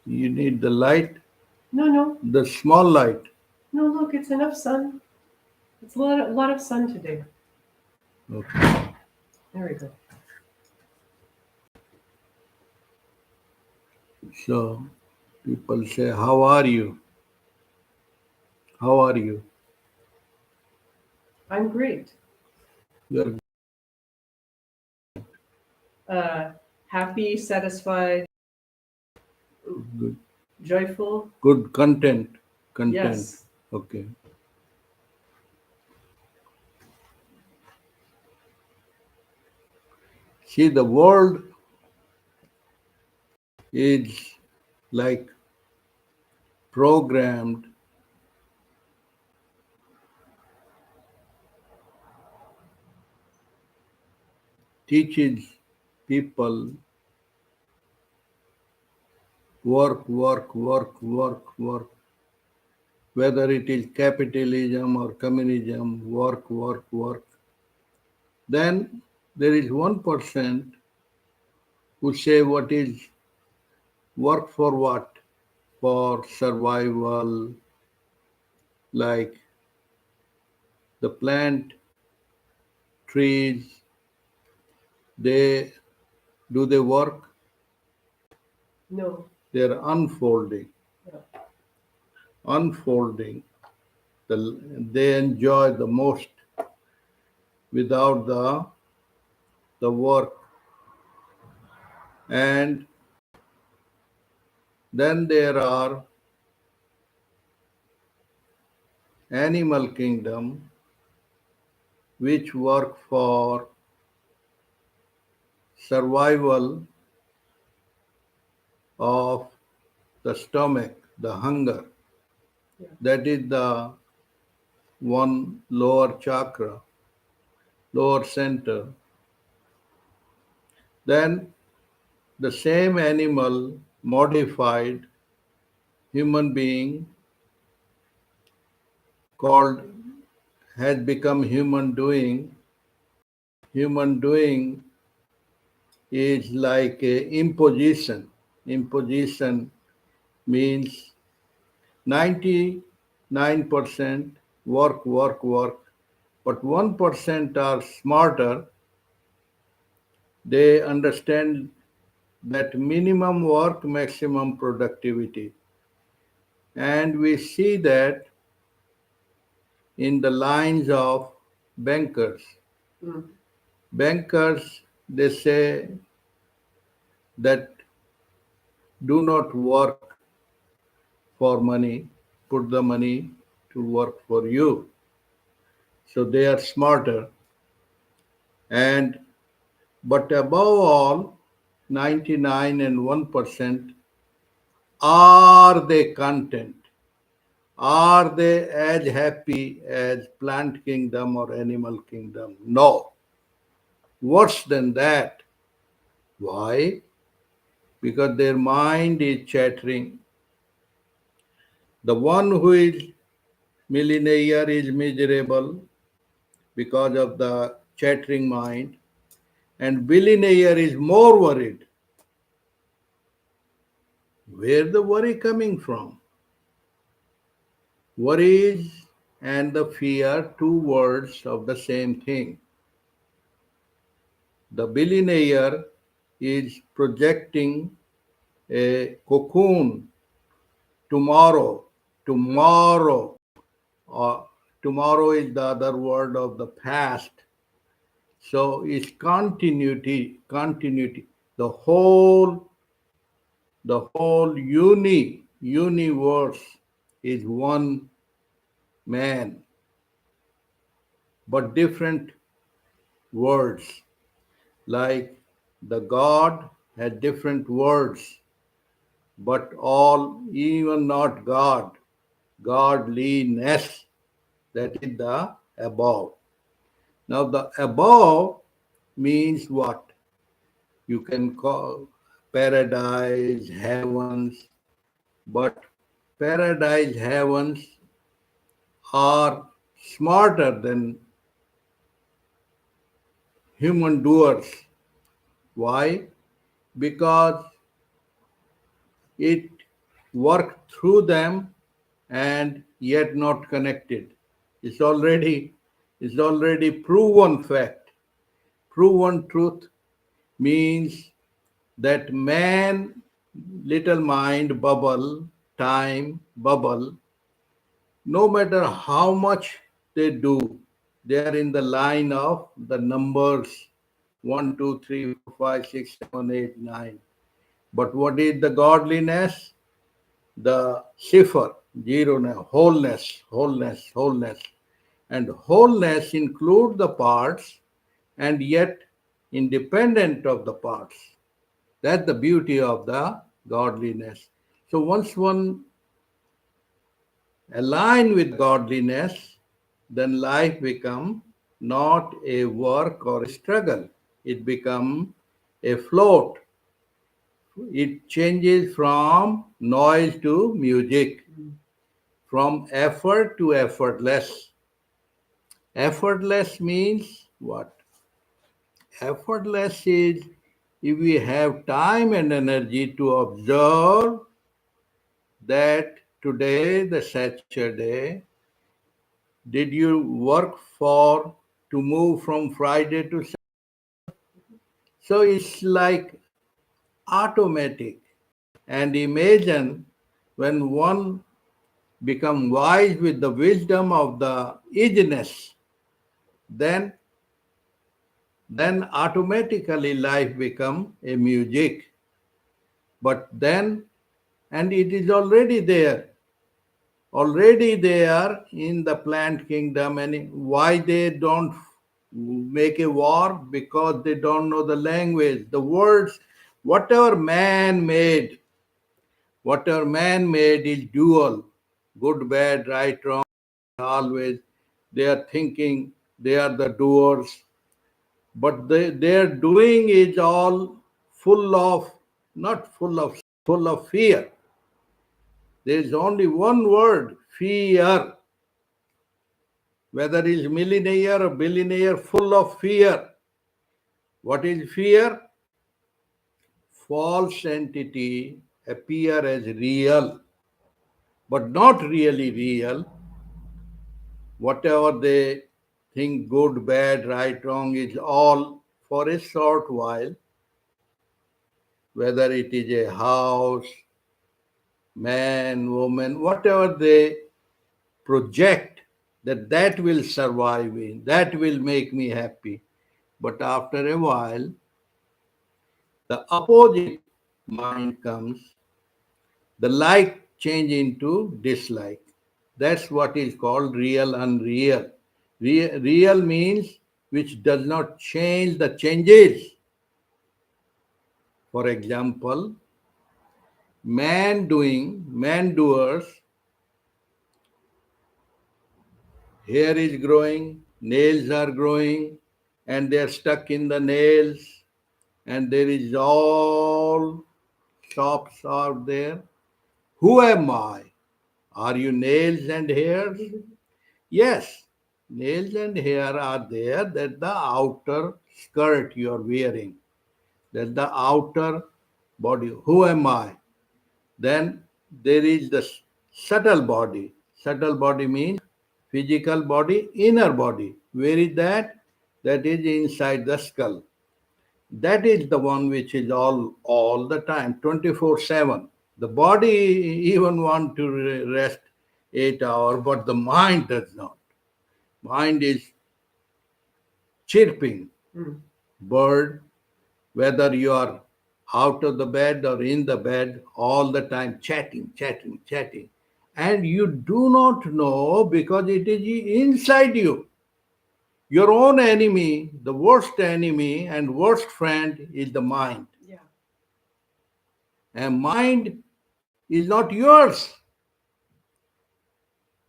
You need the light, No. the small light. No, look, it's enough sun. It's a lot of sun today. Okay. There we go. So people say, "How are you? How are you?" I'm great. You're Uh, Happy, satisfied, good. joyful. Good content. Content. Yes. Okay. See, the world is like programmed teaches people work, work, work, work, work. Whether it is capitalism or communism, work, work, work. Then there is 1% who say what is work for what? For survival, like the plant, trees, they they work? No. They're unfolding, Yeah. unfolding. They enjoy the most without the work. And then there are animal kingdom which work for survival of the stomach, the hunger. Yeah. That is the one lower chakra, lower center. Then the same animal modified human being called has become human doing. Human doing is like a imposition. Imposition means 99% work, work, work, but 1% are smarter. They understand that minimum work, maximum productivity. And we see that in the lines of bankers. Mm. Bankers, they say that do not work for money, put the money to work for you. So they are smarter. And but above all, 99 and 1% are they content? Are they as happy as plant kingdom or animal kingdom? No. Worse than that. Why? Because their mind is chattering. The one who is millionaire is miserable because of the chattering mind, and billionaire is more worried. Where the worry coming from? Worries and the fear, two words of the same thing. The billionaire is projecting a cocoon tomorrow, tomorrow, or tomorrow is the other word of the past. So it's continuity, continuity. The whole universe is one man, but different words. Like the God has different words, but all, even not God, godliness, that is the above. Now, the above means what? You can call paradise, heavens, but paradise, heavens are smarter than human doers. Why? Because it work through them and yet not connected. It's already, it's already proven fact. Proven truth means that man, little mind bubble, time bubble, no matter how much they do, they are in the line of the numbers 1, 2, 3, 4, 5, 6, 7, 8, 9. But what is the godliness? The cipher, zero, wholeness, wholeness, wholeness. And wholeness include the parts and yet independent of the parts. That's the beauty of the godliness. So once one align with godliness, then life become not a work or a struggle. It become a float. It changes from noise to music, from effort to effortless. Effortless means what? Effortless is if we have time and energy to observe that today, the Saturday, did you work for to move from Friday to Saturday? So it's like automatic. And imagine when one become wise with the wisdom of the isness, then then automatically life become a music. But then, and it is already there in the plant kingdom. And why they don't make a war? Because they don't know the language, the words. Whatever man made, whatever man made is dual, good, bad, right, wrong, always. They are thinking, they are the doers, but their doing is all full of, not full of fear. There is only one word, fear. Whether it's millionaire or billionaire, full of fear. What is fear? False entity appear as real, but not really real. Whatever they think good, bad, right, wrong is all for a short while. Whether it is a house, man, woman, whatever they project that will survive me, that will make me happy. But after a while, the opposite mind comes, the like change into dislike. That's what is called real unreal. Real means which does not change the changes. For example, man doers, hair is growing, nails are growing, and they are stuck in the nails, and there is all shops are there. Who am I? Are you nails and hairs? Yes, nails and hair are there. That the outer skirt you are wearing. That's the outer body. Who am I? Then there is the subtle body. Subtle body means physical body, inner body. Where is that? That is inside the skull. That is the one which is all the time, 24/7. The body even want to rest 8 hours, but the mind does not. Mind is chirping. Bird, whether you are out of the bed or in the bed, all the time chatting, chatting, chatting. And you do not know because it is inside you. Your own enemy, the worst enemy and worst friend is the mind. Yeah. And mind is not yours.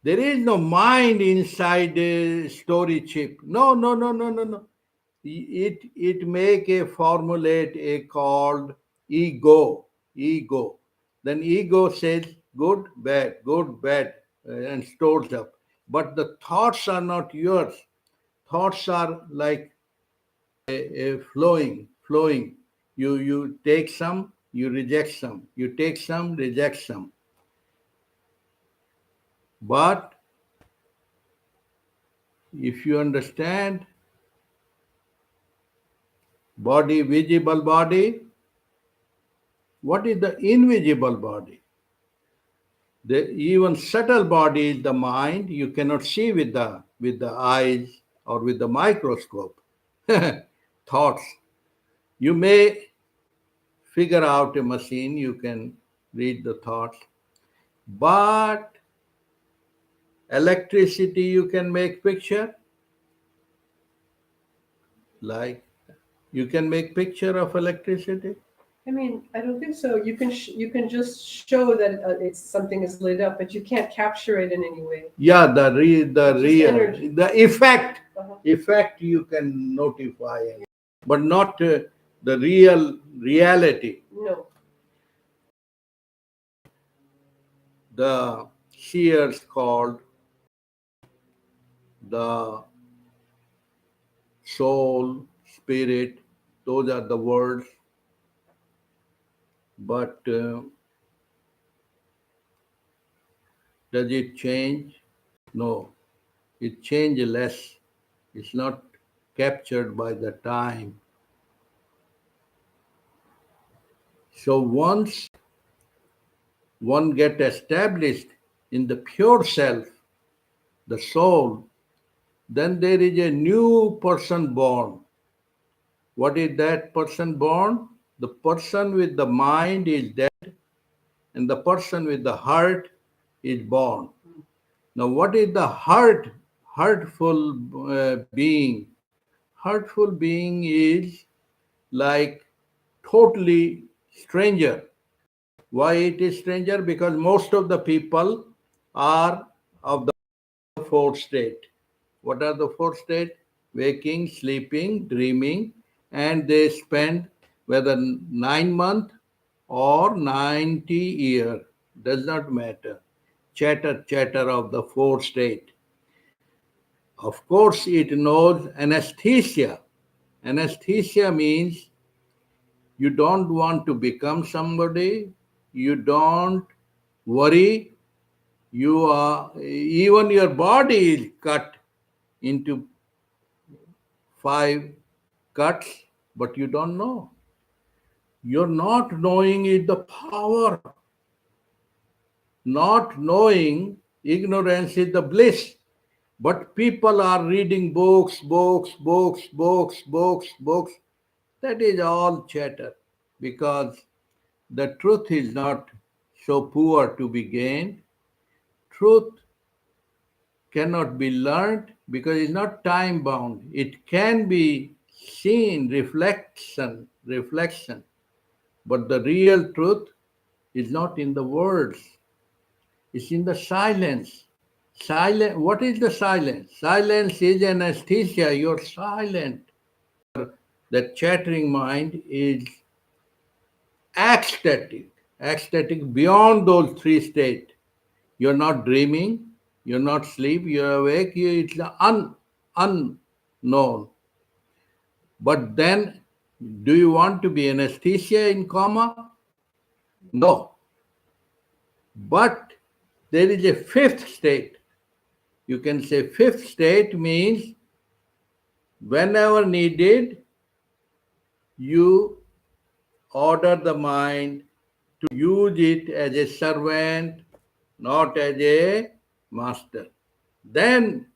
There is no mind inside a story chip. No, no, no, no, no, no. It make a formulate a called ego. Then ego says good, bad, and stores up. But the thoughts are not yours. Thoughts are like a flowing. You take some, you reject some. You take some, reject some. But if you understand body, visible body, what is the invisible body? The even subtle body is the mind. You cannot see with the eyes or with the microscope. Thoughts. You may figure out a machine, you can read the thoughts, but electricity you can make picture, like you can make picture of electricity. I mean, I don't think so. You can just show that it's something is lit up, but you can't capture it in any way. Yeah, It's just real energy. the effect Uh-huh. effect you can notify, but not the real reality. No. The seers called the soul, spirit, those are the words, but does it change? No, it changes less. It's not captured by the time. So once one get established in the pure self, the soul, then there is a new person born. What is that person born? The person with the mind is dead, and the person with the heart is born. Now, what is the hurtful being? Hurtful being is like totally stranger. Why it is stranger? Because most of the people are of the four state. What are the four state? Waking, sleeping, dreaming, and they spend whether 9 months or 90 years, does not matter. Chatter of the four state. Of course, it knows anesthesia. Anesthesia means you don't want to become somebody, you don't worry, you are, even your body is cut into 5 cuts, but you don't know. You're not knowing is the power. Not knowing, ignorance is the bliss. But people are reading books. That is all chatter, because the truth is not so poor to be gained. Truth cannot be learned because it's not time bound. It can be seen, reflection. But the real truth is not in the words, it's in the silence. What is the silence? Silence is anesthesia. You're silent. The chattering mind is ecstatic beyond those three states. You're not dreaming, you're not asleep, you're awake, it's the unknown. But then, do you want to be anesthesia in coma? No. But there is a fifth state. You can say fifth state means whenever needed, you order the mind to use it as a servant, not as a master. Then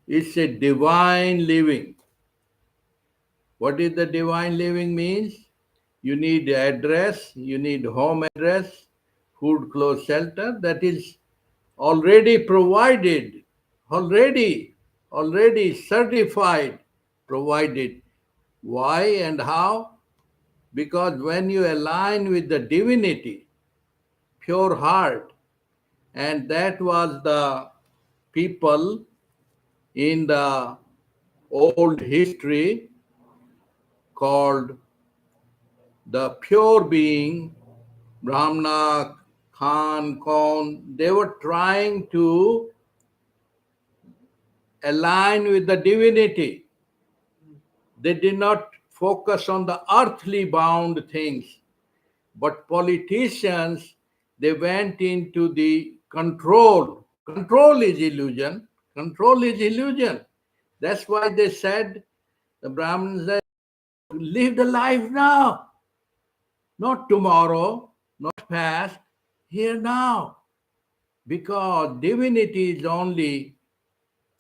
it's a divine living. What is the divine living means? You need address, you need home address, food, clothes, shelter. That is already provided, already certified, provided. Why and how? Because when you align with the divinity, pure heart, and that was the people in the old history called the pure being, Brahmana, Khan, Kaun, they were trying to align with the divinity. They did not focus on the earthly bound things. But politicians, they went into the control Control is illusion. Control is illusion. That's why they said, the Brahmins said, live the life now, not tomorrow, not past, here now. Because divinity is only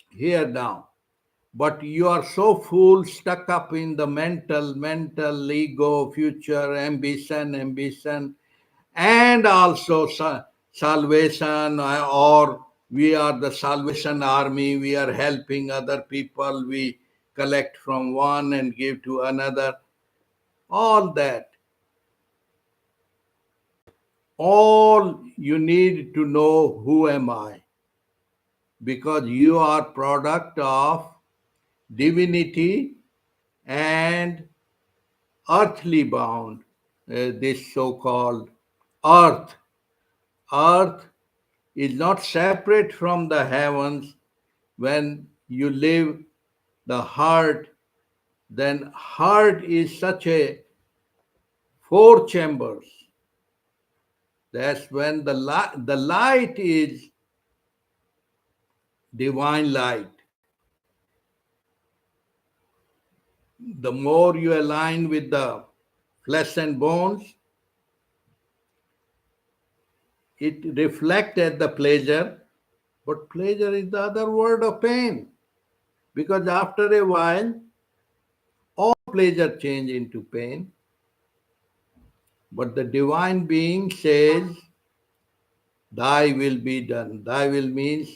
here now. But you are so full, stuck up in the mental ego, future, ambition, and also salvation, or we are the salvation army, we are helping other people, we collect from one and give to another. All that. All you need to know, who am I? Because you are product of divinity and earthly bound, this so-called earth. Earth is not separate from the heavens. When you live the heart, then heart is such a four chambers. That's when the light is divine light. The more you align with the flesh and bones, it reflects as the pleasure, but pleasure is the other word of pain. Because after a while, all pleasure change into pain. But the divine being says, thy will be done. Thy will means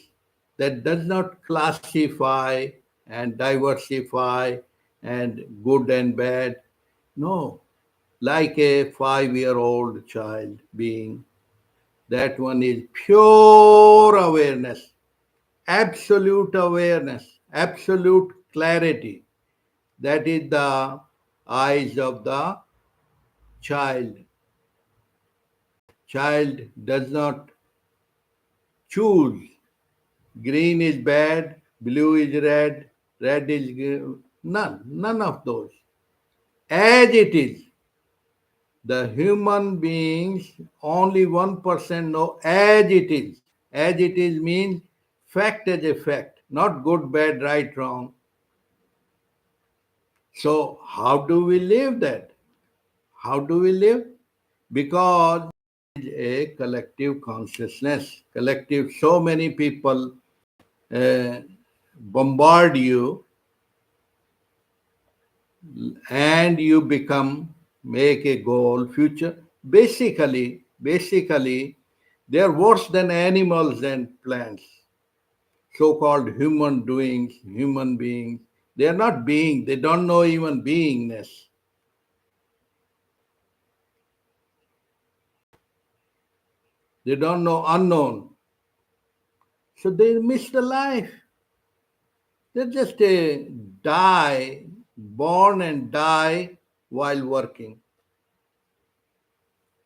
that does not classify and diversify and good and bad. No, like a 5-year-old child being, that one is pure awareness, absolute clarity. That is the eyes of the child. Child does not choose. Green is bad, blue is red is none of those. As it is, the human beings, only 1% know as it is. As it is means fact as a fact, not good, bad, right, wrong. So, how do we live that? How do we live? Because it is a collective consciousness. Collective, so many people uh, bombard you, and you become, make a goal, future. Basically, they are worse than animals and plants. So-called human beings. They are not being. They don't know even beingness. They don't know unknown. So they miss the life. They just die, born and die while working.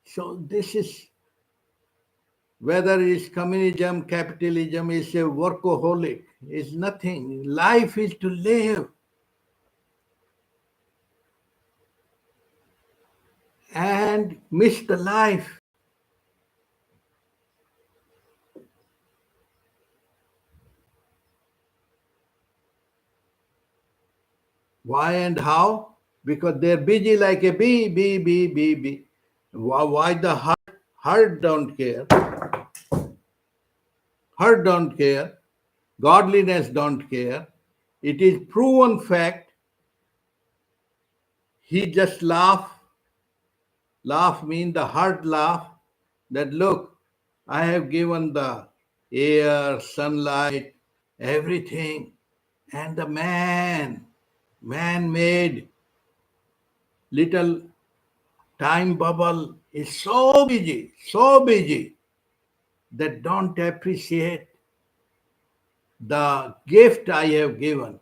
So this is, whether it's communism, capitalism, is a workaholic. It's nothing. Life is to live. And miss the life. Why and how? Because they're busy like a bee. Why the heart don't care? Heart don't care. Godliness don't care. It is proven fact. He just laugh. Laugh means the heart laugh. That look, I have given the air, sunlight, everything. And the man made little time bubble is so busy that don't appreciate the gift I have given.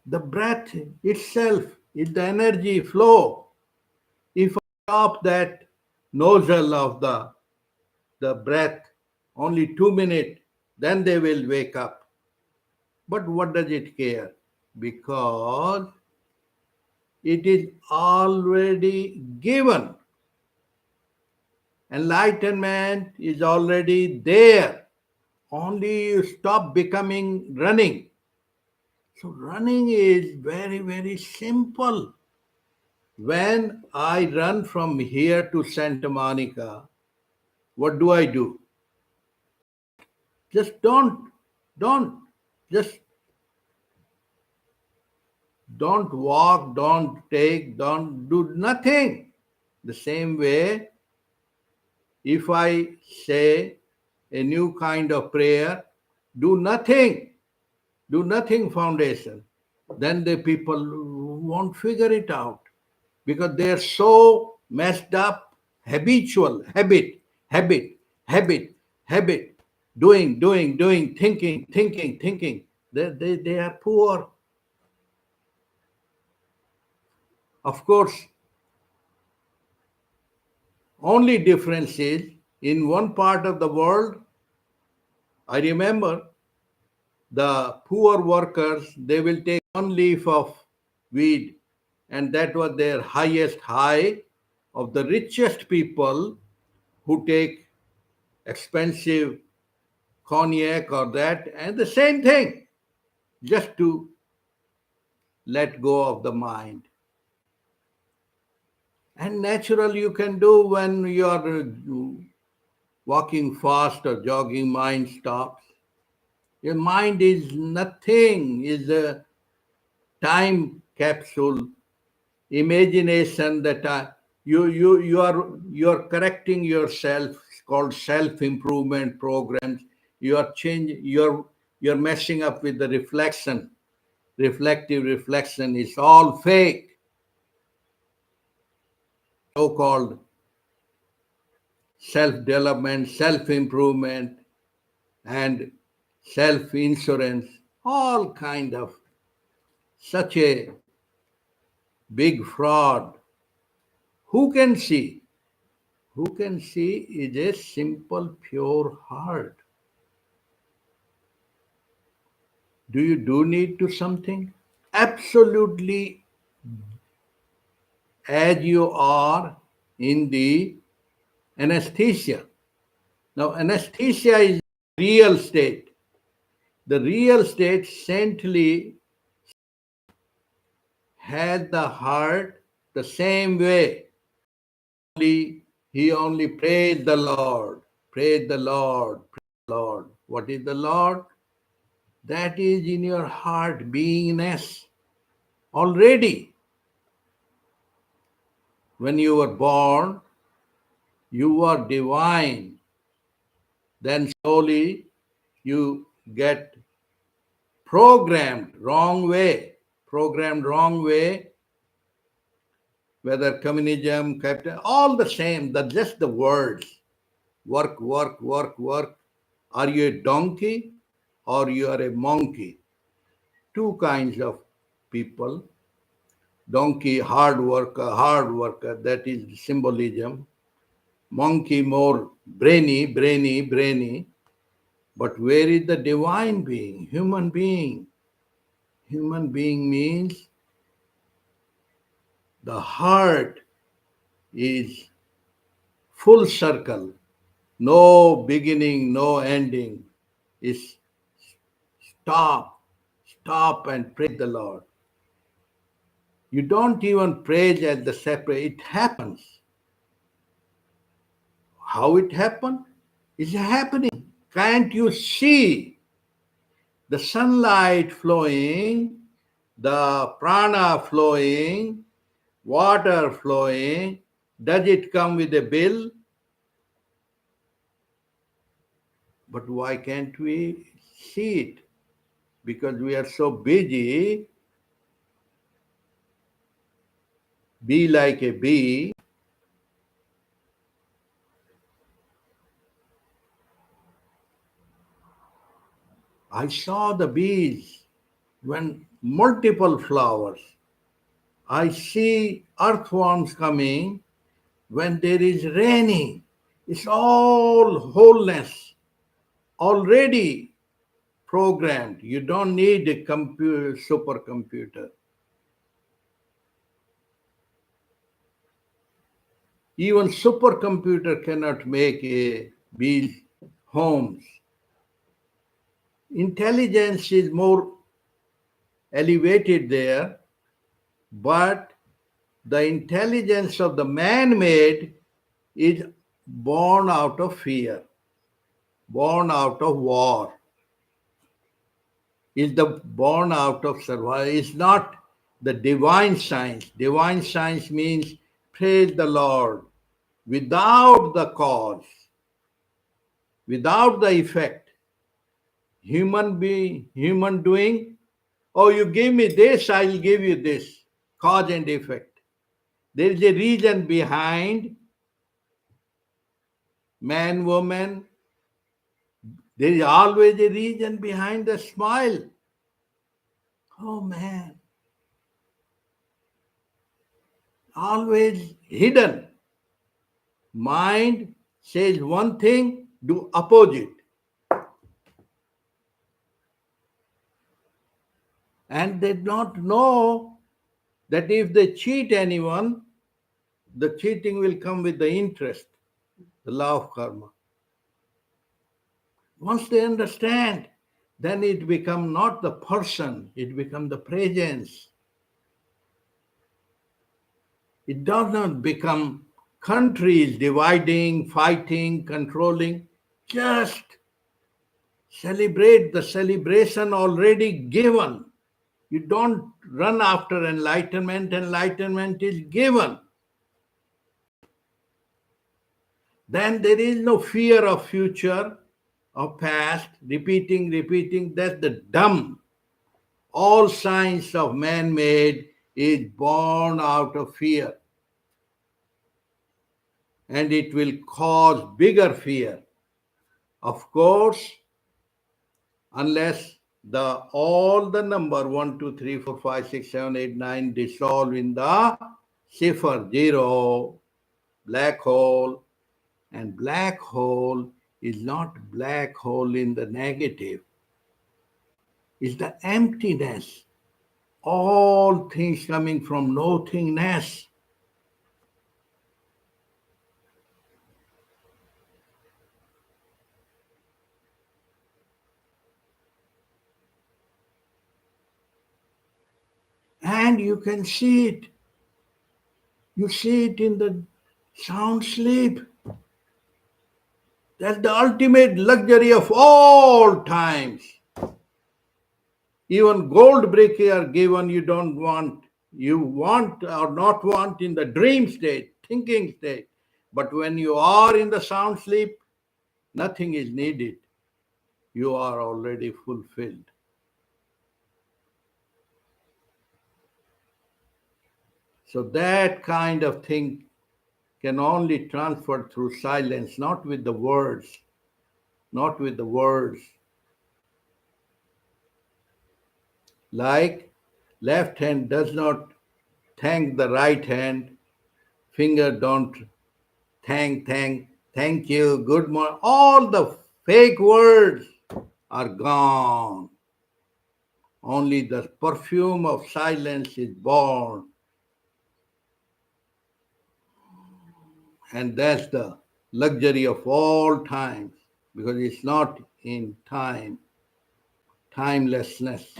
The breath itself is the energy flow. If I stop that nozzle of the breath only 2 minutes, then they will wake up. But what does it care? Because it is already given. Enlightenment is already there. Only you stop becoming running. So running is very, very simple. When I run from here to Santa Monica, what do I do? Just don't, just don't walk, don't take, don't do nothing. The same way, if I say a new kind of prayer, do nothing, do nothing foundation, then the people won't figure it out because they're so messed up, habitual, habit, doing, thinking. They are poor. Of course, only difference is in one part of the world, I remember the poor workers, they will take one leaf of weed, and that was their highest high. Of the richest people who take expensive cognac or that, and the same thing, just to let go of the mind. And natural you can do when you are walking fast or jogging, mind stops. Your mind is nothing, is a time capsule, imagination that you are correcting yourself. It's called self improvement programs. You are changing. You're messing up with the reflection. Reflective reflection is all fake. So called self development, self improvement, and self insurance. All kind of such a big fraud. Who can see? Who can see is a simple, pure heart. Do you do need to something? Absolutely, as you are in the anesthesia. Now, anesthesia is real state. The real state saintly has the heart the same way. He only prays the Lord, praise the Lord, praise the Lord. What is the Lord? That is in your heart, beingness. Already, when you were born, you were divine. Then slowly you get programmed wrong way, whether communism, capital, all the same, just the words. Work. Are you a donkey or you are a monkey? Two kinds of people. Donkey, hard worker, that is symbolism. Monkey, more brainy. But where is the divine being, human being? Human being means the heart is full circle, no beginning, no ending. Is stop, stop and praise the Lord. You don't even praise at the separate, it happens. How it happened? It's happening. Can't you see the sunlight flowing, the prana flowing, water flowing? Does it come with a bill? But why can't we see it? Because we are so busy. Be like a bee. I saw the bees when multiple flowers. I see earthworms coming when there is raining. It's all wholeness already programmed. You don't need a supercomputer. Even supercomputer cannot make these homes. Intelligence is more elevated there, but the intelligence of the man-made is born out of fear, born out of war, is the born out of survival. It's not the divine science. Divine science means praise the Lord without the cause, without the effect. Human doing, oh, you give me this, I'll give you this. Cause and effect. There is a reason behind man, woman. There is always a reason behind the smile. Oh man, always hidden. Mind says one thing, do opposite. And they don't know that if they cheat anyone, the cheating will come with the interest, the law of karma. Once they understand, then it becomes not the person, it becomes the presence. It does not become countries dividing, fighting, controlling. Just celebrate the celebration already given. You don't run after enlightenment. Enlightenment is given. Then there is no fear of future, of past, repeating. That's the dumb. All science of man-made is born out of fear. And it will cause bigger fear. Of course, unless all the number 1, 2, 3, 4, 5, 6, 7, 8, 9 dissolve in the cipher, zero, black hole. And black hole is not black hole in the negative. It's the emptiness. All things coming from nothingness. And you can see it. You see it in the sound sleep. That's the ultimate luxury of all times. Even gold brick are given, you don't want. You want or not want in the dream state, thinking state. But when you are in the sound sleep, nothing is needed. You are already fulfilled. So that kind of thing can only transfer through silence, not with the words. Not with the words. Like left hand does not thank the right hand, finger don't thank you, good morning. All the fake words are gone. Only the perfume of silence is born. And that's the luxury of all times, because it's not in time, timelessness.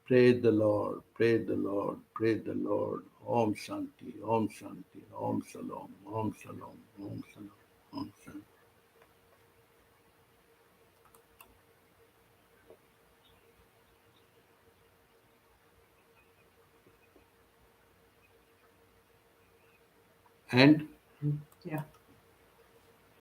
Praise the Lord, praise the Lord, praise the Lord. Om Shanti, Om Shanti, Om Shalom, Om Shalom, Om Shalom, Om Shanti. And Yeah.